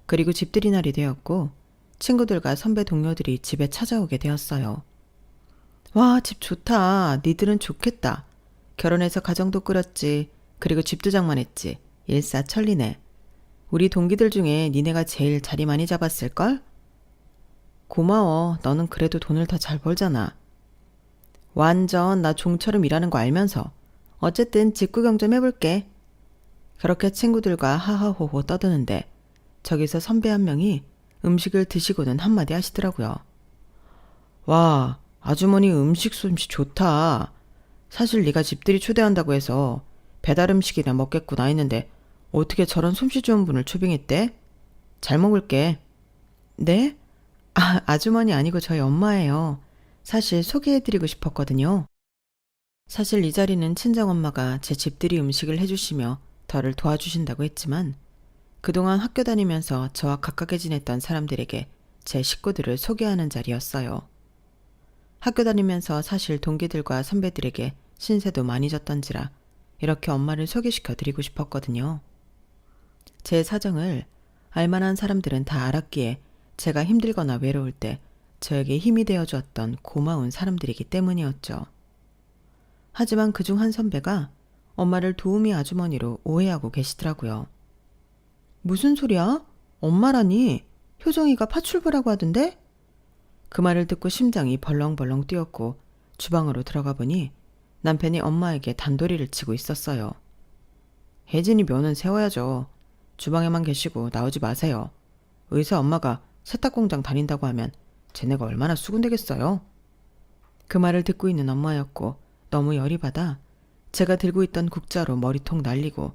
그리고 집들이 날이 되었고 친구들과 선배 동료들이 집에 찾아오게 되었어요. 와, 집 좋다. 니들은 좋겠다. 결혼해서 가정도 꾸렸지. 그리고 집도 장만했지. 일사천리네. 우리 동기들 중에 니네가 제일 자리 많이 잡았을걸? 고마워. 너는 그래도 돈을 더 잘 벌잖아. 완전 나 종처럼 일하는 거 알면서. 어쨌든 직구경 좀 해볼게. 그렇게 친구들과 하하호호 떠드는데 저기서 선배 한 명이 음식을 드시고는 한마디 하시더라고요. 와, 아주머니 음식 솜씨 좋다. 사실 네가 집들이 초대한다고 해서 배달 음식이나 먹겠구나 했는데 어떻게 저런 솜씨 좋은 분을 초빙했대? 잘 먹을게. 네? 아주머니 아니고 저희 엄마예요. 사실 소개해드리고 싶었거든요. 사실 이 자리는 친정엄마가 제 집들이 음식을 해주시며 저를 도와주신다고 했지만 그동안 학교 다니면서 저와 가깝게 지냈던 사람들에게 제 식구들을 소개하는 자리였어요. 학교 다니면서 사실 동기들과 선배들에게 신세도 많이 졌던지라 이렇게 엄마를 소개시켜 드리고 싶었거든요. 제 사정을 알만한 사람들은 다 알았기에 제가 힘들거나 외로울 때 저에게 힘이 되어 주었던 고마운 사람들이기 때문이었죠. 하지만 그중 한 선배가 엄마를 도우미 아주머니로 오해하고 계시더라고요. 무슨 소리야? 엄마라니? 효정이가 파출부라고 하던데? 그 말을 듣고 심장이 벌렁벌렁 뛰었고 주방으로 들어가 보니 남편이 엄마에게 단도리를 치고 있었어요. 혜진이 면은 세워야죠. 주방에만 계시고 나오지 마세요. 의사 엄마가 세탁공장 다닌다고 하면 쟤네가 얼마나 수군되겠어요? 그 말을 듣고 있는 엄마였고 너무 열이 받아 제가 들고 있던 국자로 머리통 날리고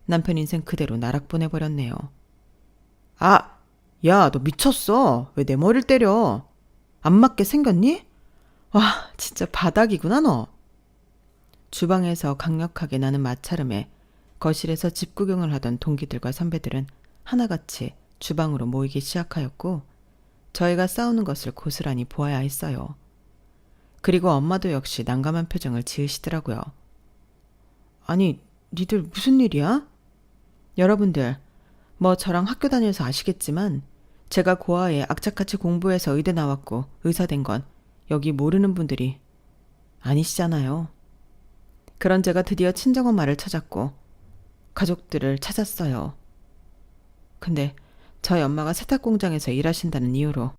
남편 인생 그대로 나락 보내버렸네요. 아! 야, 너 미쳤어. 왜 내 머리를 때려? 안 맞게 생겼니? 와, 진짜 바닥이구나 너. 주방에서 강력하게 나는 마찰음에 거실에서 집 구경을 하던 동기들과 선배들은 하나같이 주방으로 모이기 시작하였고 저희가 싸우는 것을 고스란히 보아야 했어요. 그리고 엄마도 역시 난감한 표정을 지으시더라고요. 아니, 니들 무슨 일이야? 여러분들, 뭐 저랑 학교 다녀서 아시겠지만 제가 고아에 악착같이 공부해서 의대 나왔고 의사 된 건 여기 모르는 분들이 아니시잖아요. 그런 제가 드디어 친정엄마를 찾았고 가족들을 찾았어요. 근데 저희 엄마가 세탁공장에서 일하신다는 이유로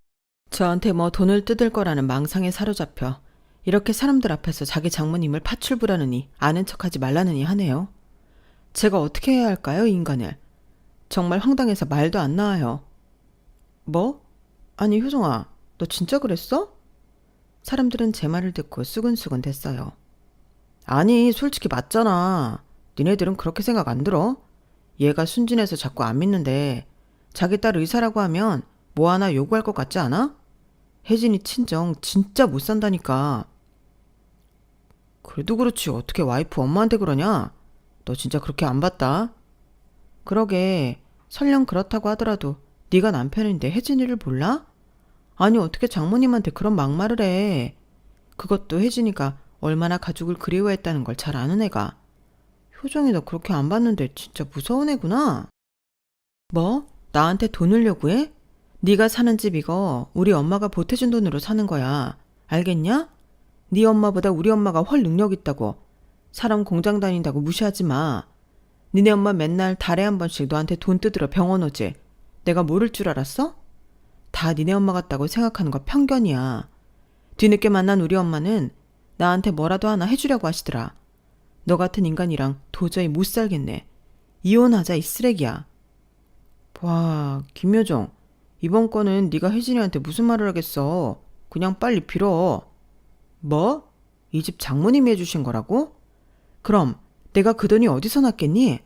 저한테 뭐 돈을 뜯을 거라는 망상에 사로잡혀 이렇게 사람들 앞에서 자기 장모님을 파출부라느니 아는 척하지 말라느니 하네요. 제가 어떻게 해야 할까요, 이 인간을? 정말 황당해서 말도 안 나와요. 뭐? 아니, 효정아, 너 진짜 그랬어? 사람들은 제 말을 듣고 수근수근 됐어요. 아니, 솔직히 맞잖아. 니네들은 그렇게 생각 안 들어? 얘가 순진해서 자꾸 안 믿는데 자기 딸 의사라고 하면 뭐 하나 요구할 것 같지 않아? 혜진이 친정 진짜 못 산다니까. 그래도 그렇지 어떻게 와이프 엄마한테 그러냐? 너 진짜 그렇게 안 봤다? 그러게 설령 그렇다고 하더라도 네가 남편인데 혜진이를 몰라? 아니 어떻게 장모님한테 그런 막말을 해. 그것도 혜진이가 얼마나 가족을 그리워했다는 걸 잘 아는 애가. 효정이 너 그렇게 안 봤는데 진짜 무서운 애구나. 뭐? 나한테 돈을 요구해? 네가 사는 집 이거 우리 엄마가 보태준 돈으로 사는 거야. 알겠냐? 네 엄마보다 우리 엄마가 훨 능력 있다고. 사람 공장 다닌다고 무시하지 마. 니네 엄마 맨날 달에 한 번씩 너한테 돈 뜯으러 병원 오지. 내가 모를 줄 알았어? 다 니네 엄마 같다고 생각하는 거 편견이야. 뒤늦게 만난 우리 엄마는 나한테 뭐라도 하나 해주려고 하시더라. 너 같은 인간이랑 도저히 못 살겠네. 이혼하자 이 쓰레기야. 와, 김효정. 이번 건은 네가 혜진이한테 무슨 말을 하겠어. 그냥 빨리 빌어. 뭐? 이 집 장모님이 해주신 거라고? 그럼 내가 그 돈이 어디서 났겠니?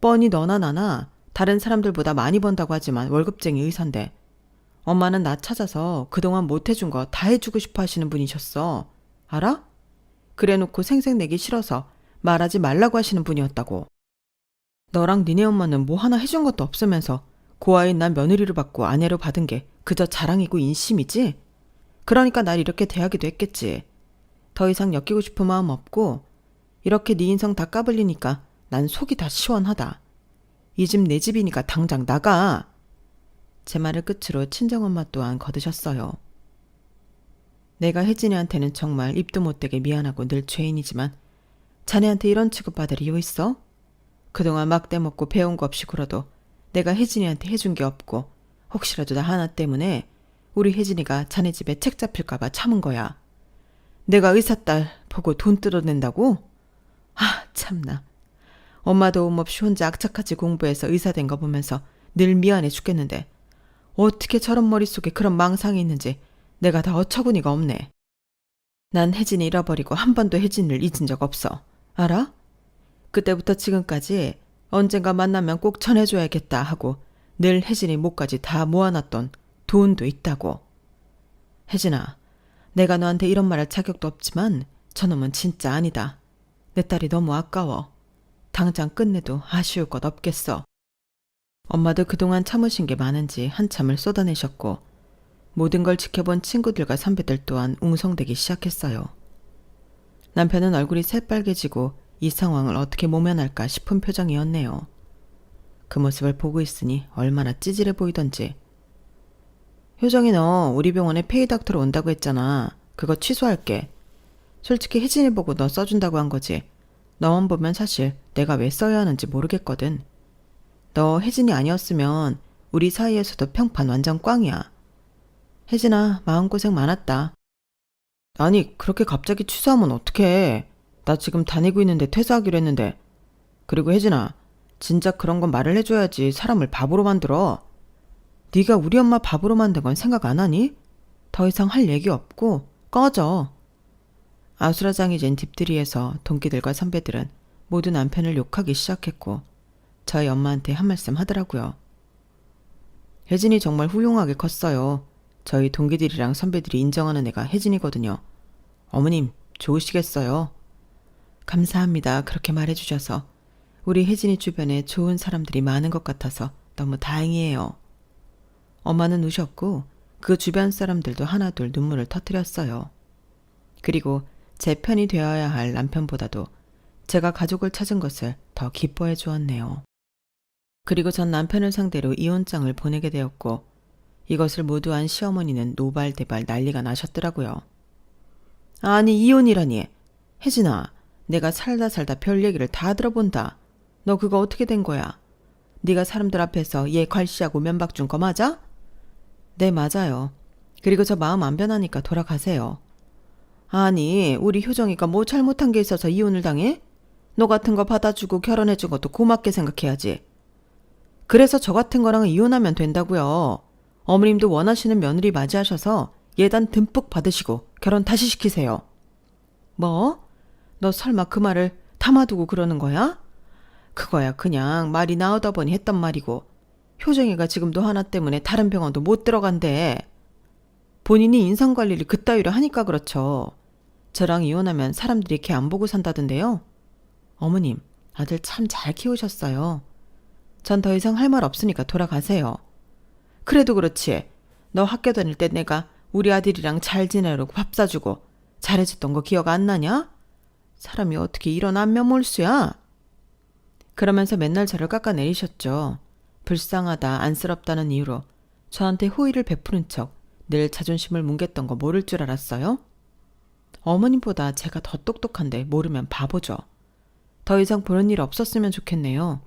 뻔히 너나 나나 다른 사람들보다 많이 번다고 하지만 월급쟁이 의사인데 엄마는 나 찾아서 그동안 못 해준 거 다 해주고 싶어 하시는 분이셨어. 알아? 그래놓고 생색내기 싫어서 말하지 말라고 하시는 분이었다고. 너랑 니네 엄마는 뭐 하나 해준 것도 없으면서 고아인 난 며느리를 받고 아내로 받은 게 그저 자랑이고 인심이지? 그러니까 날 이렇게 대하기도 했겠지. 더 이상 엮이고 싶은 마음 없고 이렇게 네 인성 다 까불리니까 난 속이 다 시원하다. 이 집 내 집이니까 당장 나가. 제 말을 끝으로 친정엄마 또한 거드셨어요. 내가 혜진이한테는 정말 입도 못되게 미안하고 늘 죄인이지만 자네한테 이런 취급받을 이유 있어? 그동안 막대 먹고 배운 거 없이 굴어도 내가 혜진이한테 해준 게 없고 혹시라도 나 하나 때문에 우리 혜진이가 자네 집에 책 잡힐까봐 참은 거야. 내가 의사딸 보고 돈 뜯어낸다고? 아 참나. 엄마 도움 없이 혼자 악착같이 공부해서 의사 된 거 보면서 늘 미안해 죽겠는데 어떻게 저런 머릿속에 그런 망상이 있는지 내가 다 어처구니가 없네. 난 혜진이 잃어버리고 한 번도 혜진이를 잊은 적 없어. 알아? 그때부터 지금까지 언젠가 만나면 꼭 전해줘야겠다 하고 늘 혜진이 목까지 다 모아놨던 돈도 있다고. 혜진아, 내가 너한테 이런 말할 자격도 없지만 저놈은 진짜 아니다. 내 딸이 너무 아까워. 당장 끝내도 아쉬울 것 없겠어. 엄마도 그동안 참으신 게 많은지 한참을 쏟아내셨고 모든 걸 지켜본 친구들과 선배들 또한 웅성대기 시작했어요. 남편은 얼굴이 새빨개지고 이 상황을 어떻게 모면할까 싶은 표정이었네요. 그 모습을 보고 있으니 얼마나 찌질해 보이던지. 효정이 너 우리 병원에 페이닥터로 온다고 했잖아. 그거 취소할게. 솔직히 혜진이 보고 너 써준다고 한 거지. 너만 보면 사실 내가 왜 써야 하는지 모르겠거든. 너 혜진이 아니었으면 우리 사이에서도 평판 완전 꽝이야. 혜진아, 마음고생 많았다. 아니, 그렇게 갑자기 취소하면 어떡해. 나 지금 다니고 있는데 퇴사하기로 했는데. 그리고 혜진아, 진짜 그런 건 말을 해줘야지 사람을 바보로 만들어. 네가 우리 엄마 바보로 만든 건 생각 안 하니? 더 이상 할 얘기 없고 꺼져. 아수라장이 된 딥들이에서 동기들과 선배들은 모두 남편을 욕하기 시작했고 저희 엄마한테 한 말씀 하더라고요. 혜진이 정말 훌륭하게 컸어요. 저희 동기들이랑 선배들이 인정하는 애가 혜진이거든요. 어머님 좋으시겠어요? 감사합니다. 그렇게 말해주셔서 우리 혜진이 주변에 좋은 사람들이 많은 것 같아서 너무 다행이에요. 엄마는 우셨고 그 주변 사람들도 하나둘 눈물을 터뜨렸어요. 그리고 제 편이 되어야 할 남편보다도 제가 가족을 찾은 것을 더 기뻐해 주었네요. 그리고 전 남편을 상대로 이혼장을 보내게 되었고 이것을 모두 안 시어머니는 노발대발 난리가 나셨더라고요. 아니 이혼이라니. 혜진아, 내가 살다 별 얘기를 다 들어본다. 너 그거 어떻게 된 거야? 네가 사람들 앞에서 얘 괄시하고 면박 준 거 맞아? 네, 맞아요. 그리고 저 마음 안 변하니까 돌아가세요. 아니, 우리 효정이가 뭐 잘못한 게 있어서 이혼을 당해? 너 같은 거 받아주고 결혼해준 것도 고맙게 생각해야지. 그래서 저 같은 거랑은 이혼하면 된다고요. 어머님도 원하시는 며느리 맞이하셔서 예단 듬뿍 받으시고 결혼 다시 시키세요. 뭐? 너 설마 그 말을 담아두고 그러는 거야? 그거야 그냥 말이 나오다 보니 했던 말이고 효정이가 지금도 하나 때문에 다른 병원도 못 들어간대. 본인이 인상관리를 그따위로 하니까 그렇죠. 저랑 이혼하면 사람들이 걔 안 보고 산다던데요. 어머님, 아들 참 잘 키우셨어요. 전 더 이상 할 말 없으니까 돌아가세요. 그래도 그렇지. 너 학교 다닐 때 내가 우리 아들이랑 잘 지내려고 밥 사주고 잘해줬던 거 기억 안 나냐? 사람이 어떻게 이런 안면몰수야? 그러면서 맨날 저를 깎아내리셨죠. 불쌍하다, 안쓰럽다는 이유로 저한테 호의를 베푸는 척 늘 자존심을 뭉갰던 거 모를 줄 알았어요? 어머님보다 제가 더 똑똑한데 모르면 바보죠. 더 이상 보는 일 없었으면 좋겠네요.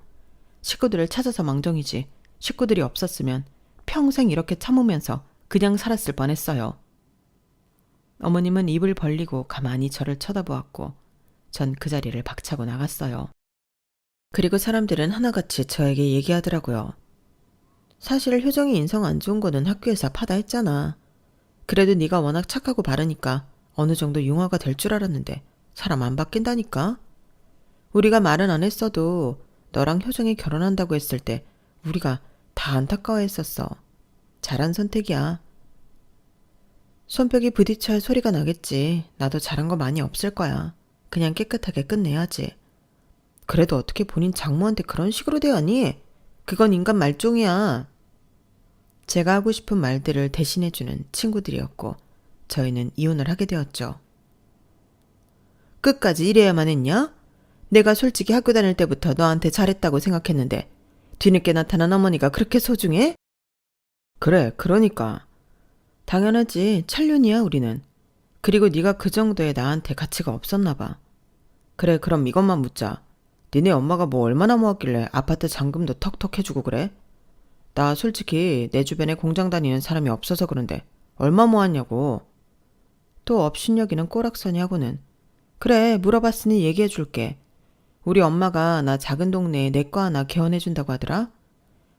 식구들을 찾아서 망정이지 식구들이 없었으면 평생 이렇게 참으면서 그냥 살았을 뻔했어요. 어머님은 입을 벌리고 가만히 저를 쳐다보았고 전 그 자리를 박차고 나갔어요. 그리고 사람들은 하나같이 저에게 얘기하더라고요. 사실 효정이 인성 안 좋은 거는 학교에서 파다했잖아. 그래도 네가 워낙 착하고 바르니까 어느 정도 융화가 될 줄 알았는데 사람 안 바뀐다니까. 우리가 말은 안 했어도 너랑 효정이 결혼한다고 했을 때 우리가 다 안타까워했었어. 잘한 선택이야. 손뼉이 부딪혀야 소리가 나겠지. 나도 잘한 거 많이 없을 거야. 그냥 깨끗하게 끝내야지. 그래도 어떻게 본인 장모한테 그런 식으로 대하니? 그건 인간 말종이야. 제가 하고 싶은 말들을 대신해주는 친구들이었고 저희는 이혼을 하게 되었죠. 끝까지 이래야만 했냐? 내가 솔직히 학교 다닐 때부터 너한테 잘했다고 생각했는데 뒤늦게 나타난 어머니가 그렇게 소중해? 그래, 그러니까. 당연하지. 찰륜이야 우리는. 그리고 네가 그 정도의 나한테 가치가 없었나 봐. 그래, 그럼 이것만 묻자. 니네 엄마가 뭐 얼마나 모았길래 아파트 잔금도 턱턱 해주고 그래? 나 솔직히 내 주변에 공장 다니는 사람이 없어서 그런데 얼마 모았냐고. 또 업신여기는 꼬락서니 하고는. 그래, 물어봤으니 얘기해줄게. 우리 엄마가 나 작은 동네에 내과 하나 개원해준다고 하더라.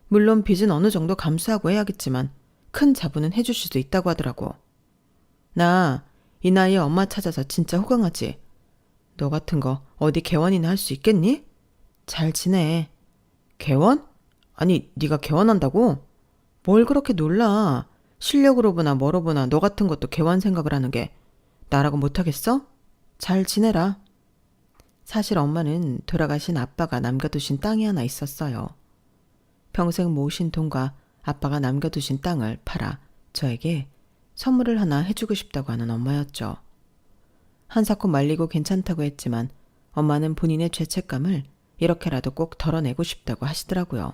물론 빚은 어느 정도 감수하고 해야겠지만 큰 자부는 해주실 수도 있다고 하더라고. 나 이 나이에 엄마 찾아서 진짜 호강하지. 너 같은 거 어디 개원이나 할 수 있겠니? 잘 지내. 개원? 아니, 네가 개원한다고? 뭘 그렇게 놀라. 실력으로 보나 뭐로 보나 너 같은 것도 개원 생각을 하는 게 나라고 못하겠어? 잘 지내라. 사실 엄마는 돌아가신 아빠가 남겨두신 땅이 하나 있었어요. 평생 모으신 돈과 아빠가 남겨두신 땅을 팔아 저에게 선물을 하나 해주고 싶다고 하는 엄마였죠. 한사코 말리고 괜찮다고 했지만 엄마는 본인의 죄책감을 이렇게라도 꼭 덜어내고 싶다고 하시더라고요.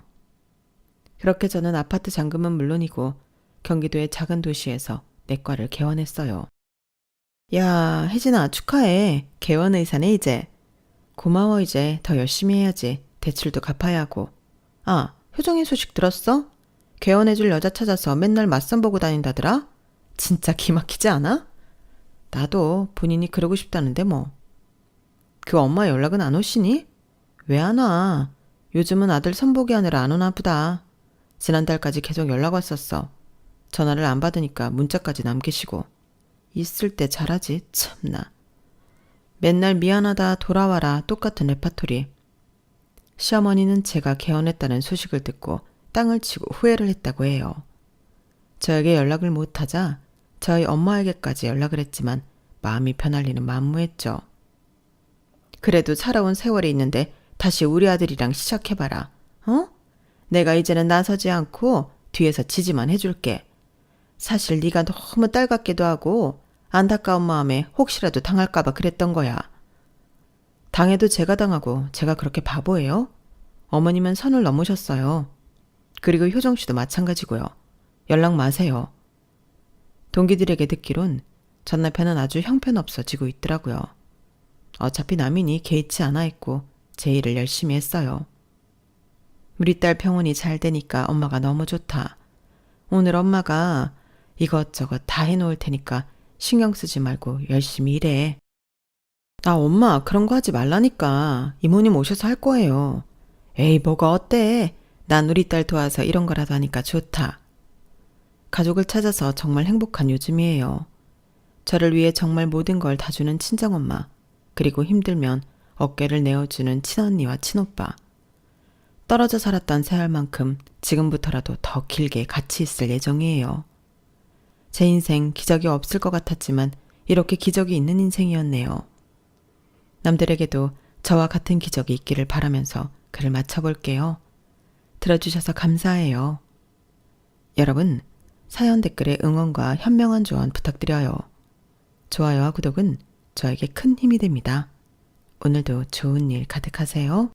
그렇게 저는 아파트 잔금은 물론이고 경기도의 작은 도시에서 내과를 개원했어요. 야, 혜진아, 축하해. 개원 의사네 이제. 고마워. 이제 더 열심히 해야지. 대출도 갚아야 하고. 아, 효정이 소식 들었어? 개원해줄 여자 찾아서 맨날 맞선 보고 다닌다더라? 진짜 기막히지 않아? 나도 본인이 그러고 싶다는데 뭐. 그 엄마 연락은 안 오시니? 왜 안 와? 요즘은 아들 선보기 하느라 안 오나 보다. 지난달까지 계속 연락 왔었어. 전화를 안 받으니까 문자까지 남기시고. 있을 때 잘하지, 참나. 맨날 미안하다, 돌아와라, 똑같은 레파토리. 시어머니는 제가 개원했다는 소식을 듣고 땅을 치고 후회를 했다고 해요. 저에게 연락을 못하자 저희 엄마에게까지 연락을 했지만 마음이 편할 리는 만무했죠. 그래도 살아온 세월이 있는데 다시 우리 아들이랑 시작해봐라. 어? 내가 이제는 나서지 않고 뒤에서 지지만 해줄게. 사실 네가 너무 딸 같기도 하고 안타까운 마음에 혹시라도 당할까봐 그랬던 거야. 당해도 제가 당하고 제가 그렇게 바보예요? 어머님은 선을 넘으셨어요. 그리고 효정 씨도 마찬가지고요. 연락 마세요. 동기들에게 듣기론 전 남편은 아주 형편없어지고 있더라고요. 어차피 남이니 개의치 않아 했고 제 일을 열심히 했어요. 우리 딸 병원이 잘 되니까 엄마가 너무 좋다. 오늘 엄마가 이것저것 다 해놓을 테니까 신경 쓰지 말고 열심히 일해. 아, 엄마 그런 거 하지 말라니까. 이모님 오셔서 할 거예요. 에이, 뭐가 어때? 난 우리 딸 도와서 이런 거라도 하니까 좋다. 가족을 찾아서 정말 행복한 요즘이에요. 저를 위해 정말 모든 걸 다 주는 친정엄마, 그리고 힘들면 어깨를 내어주는 친언니와 친오빠. 떨어져 살았던 세월만큼 지금부터라도 더 길게 같이 있을 예정이에요. 제 인생 기적이 없을 것 같았지만 이렇게 기적이 있는 인생이었네요. 남들에게도 저와 같은 기적이 있기를 바라면서 글을 마쳐볼게요. 들어주셔서 감사해요. 여러분, 사연 댓글에 응원과 현명한 조언 부탁드려요. 좋아요와 구독은 저에게 큰 힘이 됩니다. 오늘도 좋은 일 가득하세요.